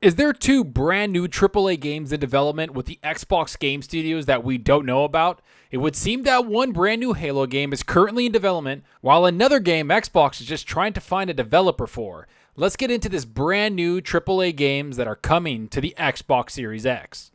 Is there two brand new AAA games in development with the Xbox Game Studios that we don't know about? It would seem that one brand new Halo game is currently in development, while another game Xbox is just trying to find a developer for. Let's get into this brand new AAA games that are coming to the Xbox Series X.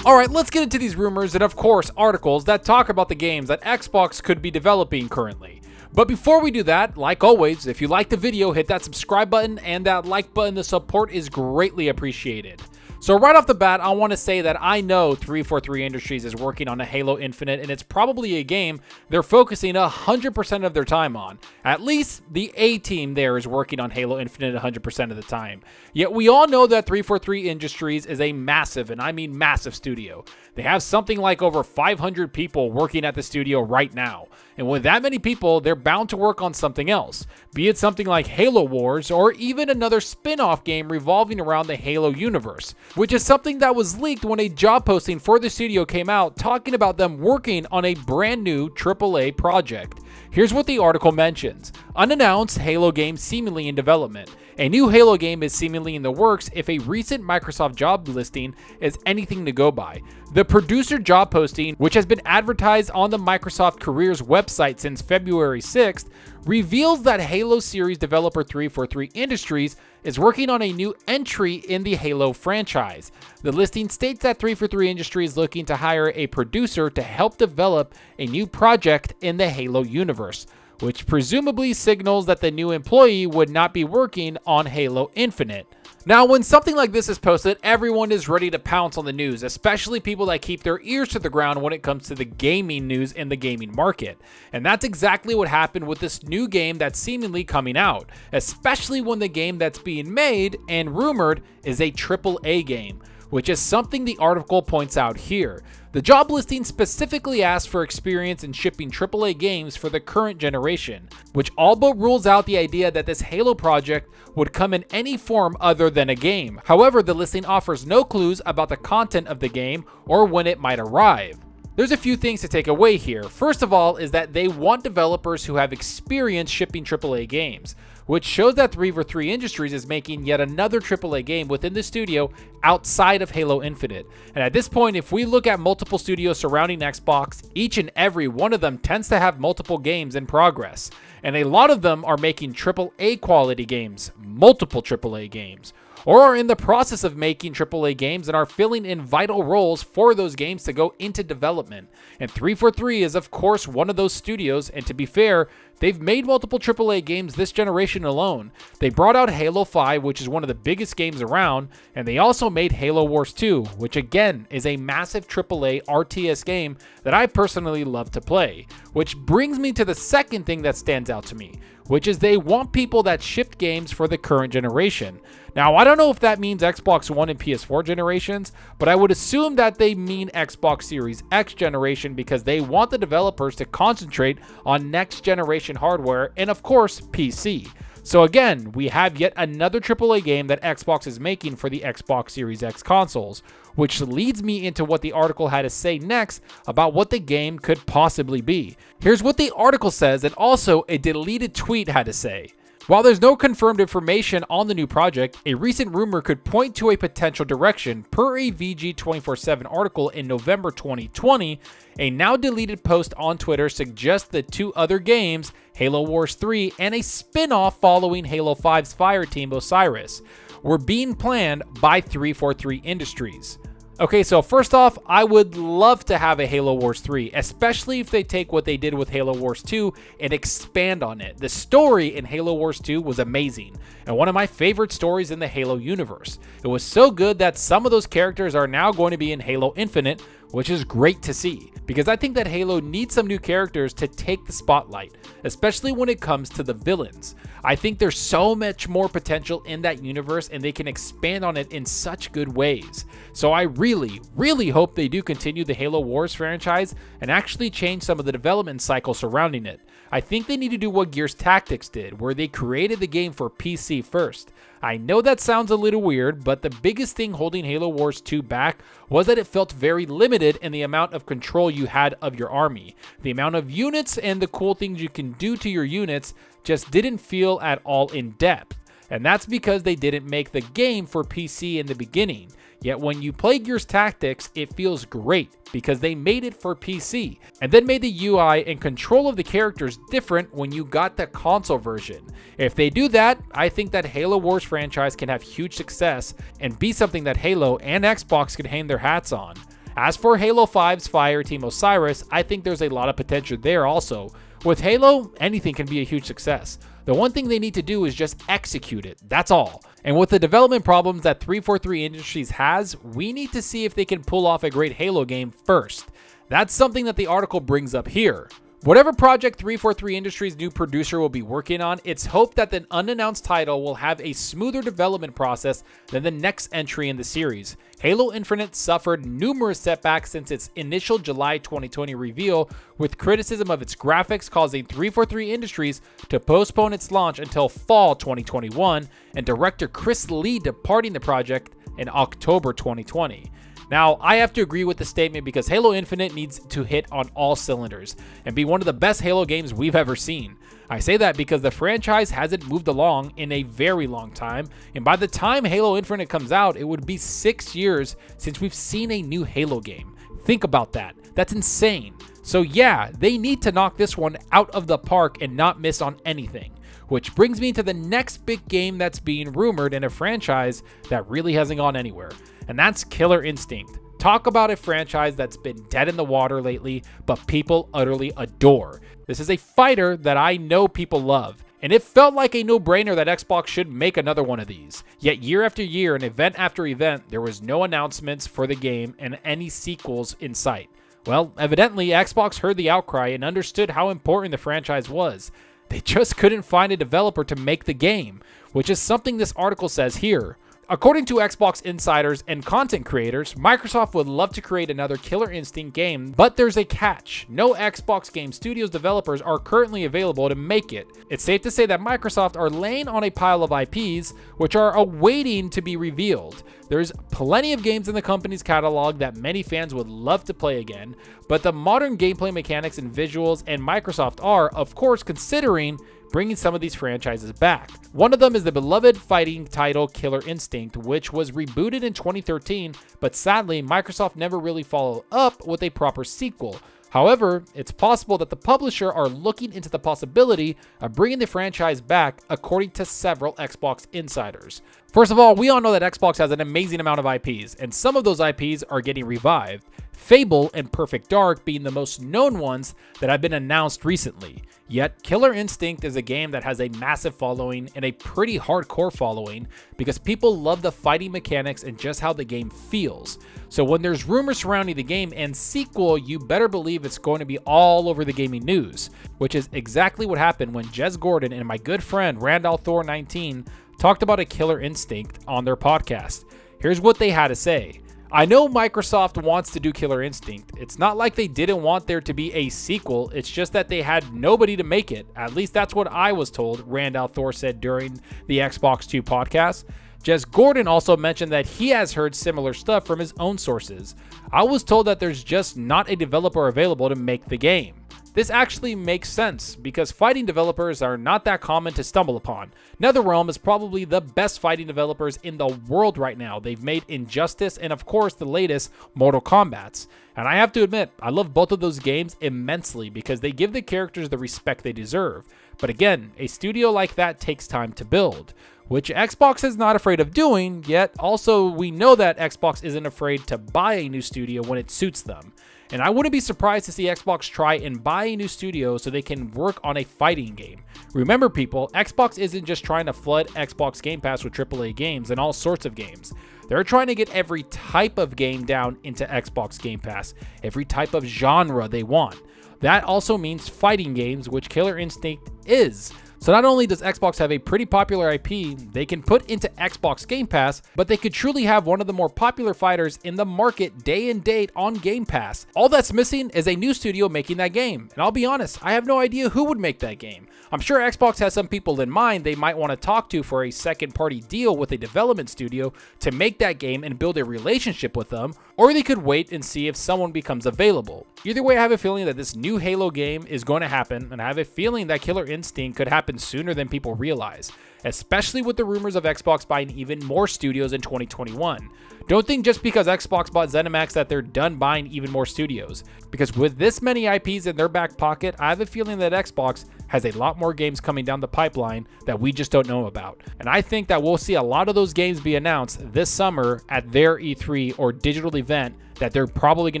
Alright, let's get into these rumors and of course articles that talk about the games that Xbox could be developing currently. But before we do that, like always, if you like the video, hit that subscribe button and that like button. The support is greatly appreciated. So right off the bat, I want to say that I know 343 Industries is working on a Halo Infinite, and it's probably a game they're focusing 100% of their time on. At least the A team there is working on Halo Infinite 100% of the time. Yet we all know that 343 Industries is a massive, and I mean massive studio. They have something like over 500 people working at the studio right now. And with that many people, they're bound to work on something else, be it something like Halo Wars or even another spin-off game revolving around the Halo universe, which is something that was leaked when a job posting for the studio came out talking about them working on a brand new AAA project. Here's what the article mentions. Unannounced Halo game seemingly in development. A new Halo game is seemingly in the works if a recent Microsoft job listing is anything to go by. The producer job posting, which has been advertised on the Microsoft Careers website since February 6th, reveals that Halo series developer 343 Industries is working on a new entry in the Halo franchise. The listing states that 343 Industries is looking to hire a producer to help develop a new project in the Halo universe, which presumably signals that the new employee would not be working on Halo Infinite. Now, when something like this is posted, everyone is ready to pounce on the news, especially people that keep their ears to the ground when it comes to the gaming news in the gaming market. And that's exactly what happened with this new game that's seemingly coming out, especially when the game that's being made and rumored is a AAA game, which is something the article points out here. The job listing specifically asks for experience in shipping AAA games for the current generation, which all but rules out the idea that this Halo project would come in any form other than a game. However, the listing offers no clues about the content of the game or when it might arrive. There's a few things to take away here. First of all is that they want developers who have experience shipping AAA games, which shows that 343 Industries is making yet another AAA game within the studio outside of Halo Infinite. And at this point, if we look at multiple studios surrounding Xbox, each and every one of them tends to have multiple games in progress. And a lot of them are making AAA quality games, multiple AAA games, or are in the process of making AAA games and are filling in vital roles for those games to go into development. And 343 is of course one of those studios, and to be fair, they've made multiple AAA games this generation alone. They brought out Halo 5, which is one of the biggest games around, and they also made Halo Wars 2, which again is a massive AAA RTS game that I personally love to play. Which brings me to the second thing that stands out to me, which is they want people that shipped games for the current generation. Now, I don't know if that means Xbox One and PS4 generations, but I would assume that they mean Xbox Series X generation because they want the developers to concentrate on next generation hardware and of course PC. So again, we have yet another AAA game that Xbox is making for the Xbox Series X consoles, which leads me into what the article had to say next about what the game could possibly be. Here's what the article says, and also a deleted tweet had to say. While there's no confirmed information on the new project, a recent rumor could point to a potential direction. Per a VG247 article in November 2020, a now deleted post on Twitter suggests the two other games, Halo Wars 3 and a spin-off following Halo 5's Fireteam Osiris, were being planned by 343 Industries. Okay, so first off, I would love to have a Halo Wars 3, especially if they take what they did with Halo Wars 2 and expand on it. The story in Halo Wars 2 was amazing, and one of my favorite stories in the Halo universe. It was so good that some of those characters are now going to be in Halo Infinite, which is great to see, because I think that Halo needs some new characters to take the spotlight, especially when it comes to the villains. I think there's so much more potential in that universe and they can expand on it in such good ways. So I really hope they do continue the Halo Wars franchise and actually change some of the development cycle surrounding it. I think they need to do what Gears Tactics did, where they created the game for PC first. I know that sounds a little weird, but the biggest thing holding Halo Wars 2 back was that it felt very limited in the amount of control you had of your army. The amount of units and the cool things you can do to your units just didn't feel at all in depth. And that's because they didn't make the game for PC in the beginning. Yet when you play Gears Tactics, it feels great because they made it for PC and then made the UI and control of the characters different when you got the console version. If they do that, I think that Halo Wars franchise can have huge success and be something that Halo and Xbox could hang their hats on. As for Halo 5's Fireteam Osiris, I think there's a lot of potential there also. With Halo, anything can be a huge success. The one thing they need to do is just execute it, that's all. And with the development problems that 343 Industries has, we need to see if they can pull off a great Halo game first. That's something that the article brings up here. Whatever project 343 Industries' new producer will be working on, it's hoped that the unannounced title will have a smoother development process than the next entry in the series. Halo Infinite suffered numerous setbacks since its initial July 2020 reveal, with criticism of its graphics causing 343 Industries to postpone its launch until fall 2021, and director Chris Lee departing the project in October 2020. Now, I have to agree with the statement because Halo Infinite needs to hit on all cylinders and be one of the best Halo games we've ever seen. I say that because the franchise hasn't moved along in a very long time, and by the time Halo Infinite comes out, it would be 6 years since we've seen a new Halo game. Think about that. That's insane. So yeah, they need to knock this one out of the park and not miss on anything. Which brings me to the next big game that's being rumored in a franchise that really hasn't gone anywhere, and that's Killer Instinct. Talk about a franchise that's been dead in the water lately, but people utterly adore. This is a fighter that I know people love, and it felt like a no-brainer that Xbox should make another one of these. Yet year after year and event after event, there was no announcements for the game and any sequels in sight. Well, evidently Xbox heard the outcry and understood how important the franchise was. They just couldn't find a developer to make the game, which is something this article says here. According to Xbox insiders and content creators, Microsoft would love to create another Killer Instinct game, but there's a catch. No Xbox Game Studios developers are currently available to make it. It's safe to say that Microsoft are laying on a pile of IPs, which are awaiting to be revealed. There's plenty of games in the company's catalog that many fans would love to play again, but the modern gameplay mechanics and visuals and Microsoft are, of course, considering bringing some of these franchises back. One of them is the beloved fighting title Killer Instinct, which was rebooted in 2013, but sadly, Microsoft never really followed up with a proper sequel. However, it's possible that the publisher are looking into the possibility of bringing the franchise back, according to several Xbox insiders. First of all, we all know that Xbox has an amazing amount of IPs, and some of those IPs are getting revived. Fable and Perfect Dark being the most known ones that have been announced recently. Yet, Killer Instinct is a game that has a massive following and a pretty hardcore following because people love the fighting mechanics and just how the game feels. So when there's rumors surrounding the game and sequel, you better believe it's going to be all over the gaming news, which is exactly what happened when Jez Gordon and my good friend Randall Thor 19 talked about a Killer Instinct on their podcast. Here's what they had to say. I know Microsoft wants to do Killer Instinct. It's not like they didn't want there to be a sequel, it's just that they had nobody to make it. At least that's what I was told, Randall Thor said during the Xbox 2 podcast. Jez Gordon also mentioned that he has heard similar stuff from his own sources. I was told that there's just not a developer available to make the game. This actually makes sense because fighting developers are not that common to stumble upon. NetherRealm is probably the best fighting developers in the world right now. They've made Injustice and of course the latest Mortal Kombat's. And I have to admit, I love both of those games immensely because they give the characters the respect they deserve. But again, a studio like that takes time to build, which Xbox is not afraid of doing, yet also we know that Xbox isn't afraid to buy a new studio when it suits them. And I wouldn't be surprised to see Xbox try and buy a new studio so they can work on a fighting game. Remember people, Xbox isn't just trying to flood Xbox Game Pass with AAA games and all sorts of games. They're trying to get every type of game down into Xbox Game Pass, every type of genre they want. That also means fighting games, which Killer Instinct is. So not only does Xbox have a pretty popular IP they can put into Xbox Game Pass, but they could truly have one of the more popular fighters in the market day and date on Game Pass. All that's missing is a new studio making that game. And I'll be honest, I have no idea who would make that game. I'm sure Xbox has some people in mind they might want to talk to for a second party deal with a development studio to make that game and build a relationship with them, or they could wait and see if someone becomes available. Either way, I have a feeling that this new Halo game is going to happen, and I have a feeling that Killer Instinct could happen sooner than people realize, especially with the rumors of Xbox buying even more studios in 2021. Don't think just because Xbox bought ZeniMax that they're done buying even more studios, because with this many IPs in their back pocket, I have a feeling that Xbox has a lot more games coming down the pipeline that we just don't know about. And I think that we'll see a lot of those games be announced this summer at their E3 or digital event that they're probably going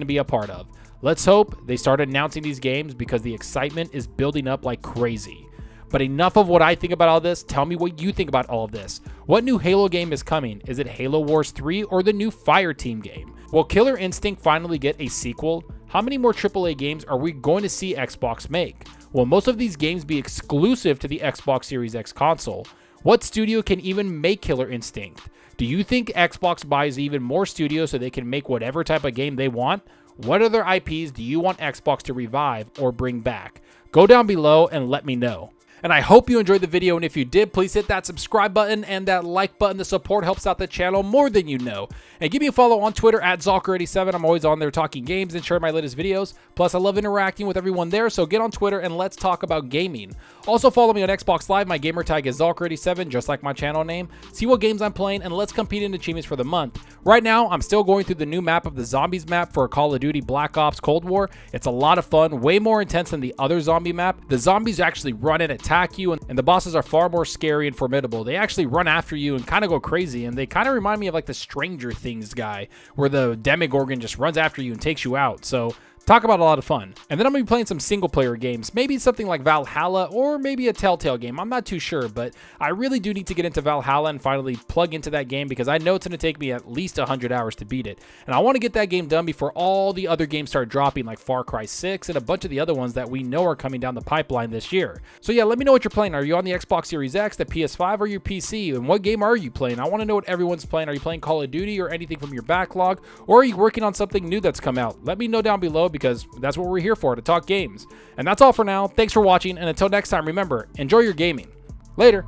to be a part of. Let's hope they start announcing these games because the excitement is building up like crazy. But enough of what I think about all this. Tell me what you think about all of this. What new Halo game is coming? Is it Halo Wars 3 or the new Fireteam game? Will Killer Instinct finally get a sequel? How many more AAA games are we going to see Xbox make? Will most of these games be exclusive to the Xbox Series X console? What studio can even make Killer Instinct? Do you think Xbox buys even more studios so they can make whatever type of game they want? What other IPs do you want Xbox to revive or bring back? Go down below and let me know. And I hope you enjoyed the video, and if you did, please hit that subscribe button and that like button. The support helps out the channel more than you know. And give me a follow on Twitter at Zalker87. I'm always on there talking games and sharing my latest videos. Plus, I love interacting with everyone there, so get on Twitter and let's talk about gaming. Also, follow me on Xbox Live. My gamertag is Zalker87, just like my channel name. See what games I'm playing, and let's compete in achievements for the month. Right now, I'm still going through the new map of the Zombies map for Call of Duty Black Ops Cold War. It's a lot of fun, way more intense than the other zombie map. The zombies actually run and attack you, and the bosses are far more scary and formidable. They actually run after you and kind of go crazy, and they kind of remind me of like the Stranger Things guy, where the Demogorgon just runs after you and takes you out. So talk about a lot of fun. And then I'm going to be playing some single player games, maybe something like Valhalla or maybe a Telltale game. I'm not too sure, but I really do need to get into Valhalla and finally plug into that game because I know it's going to take me at least 100 hours to beat it. And I want to get that game done before all the other games start dropping like Far Cry 6 and a bunch of the other ones that we know are coming down the pipeline this year. So yeah, let me know what you're playing. Are you on the Xbox Series X, the PS5, or your PC? And what game are you playing? I want to know what everyone's playing. Are you playing Call of Duty or anything from your backlog? Or are you working on something new that's come out? Let me know down below because that's what we're here for, to talk games. And that's all for now. Thanks for watching, and until next time, remember, enjoy your gaming. Later.